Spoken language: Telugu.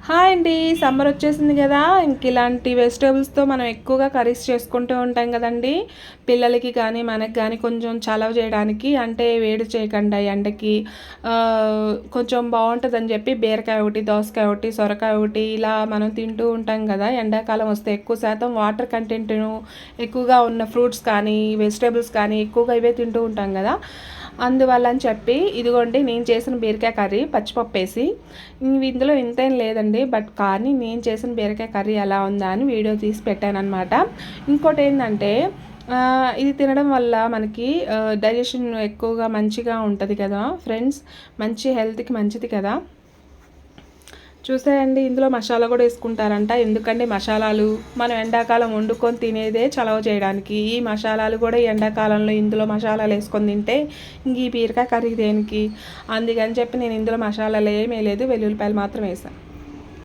హాయ్ అండి. సమ్మర్ వచ్చేసింది కదా, ఇంక ఇలాంటి వెజిటేబుల్స్తో మనం ఎక్కువగా కర్రీస్ చేసుకుంటూ ఉంటాం కదండి. పిల్లలకి కానీ మనకి కానీ కొంచెం చలవ చేయడానికి, అంటే వేడి చేయకుండా ఎండకి కొంచెం బాగుంటుందని చెప్పి బీరకాయ ఒకటి, దోసకాయ ఒకటి, సొరకాయ ఒకటి ఇలా మనం తింటూ ఉంటాం కదా. ఎండాకాలం వస్తే ఎక్కువ శాతం వాటర్ కంటెంట్ను ఎక్కువగా ఉన్న ఫ్రూట్స్ కానీ వెజిటేబుల్స్ కానీ ఎక్కువగా ఇవే తింటూ ఉంటాం కదా. అందువల్ల అని చెప్పి ఇదిగోండి నేను చేసిన బీరకాయ కర్రీ పచ్చిపప్పు వేసి. ఇందులో ఇంతేం లేదండి, బట్ కానీ నేను చేసిన బీరకాయ కర్రీ ఎలా ఉందా అని వీడియో తీసి పెట్టాను అనమాట. ఇంకోటి ఏంటంటే ఇది తినడం వల్ల మనకి డైజెషన్ ఎక్కువగా మంచిగా ఉంటుంది కదా ఫ్రెండ్స్, మంచి హెల్త్కి మంచిది కదా. చూసాయండి, ఇందులో మసాలా కూడా వేసుకుంటారంట. ఎందుకంటే మసాలాలు మనం ఎండాకాలం వండుకొని తినేదే చలవ చేయడానికి. ఈ మసాలాలు కూడా ఈ ఎండాకాలంలో ఇందులో మసాలాలు వేసుకొని తింటే ఇంక ఈ బీరకాయ కర్రీ దేనికి, అందుకని చెప్పి నేను ఇందులో మసాలాలు ఏమీ లేదు, వెల్లుల్లిపాయలు మాత్రం వేసాను.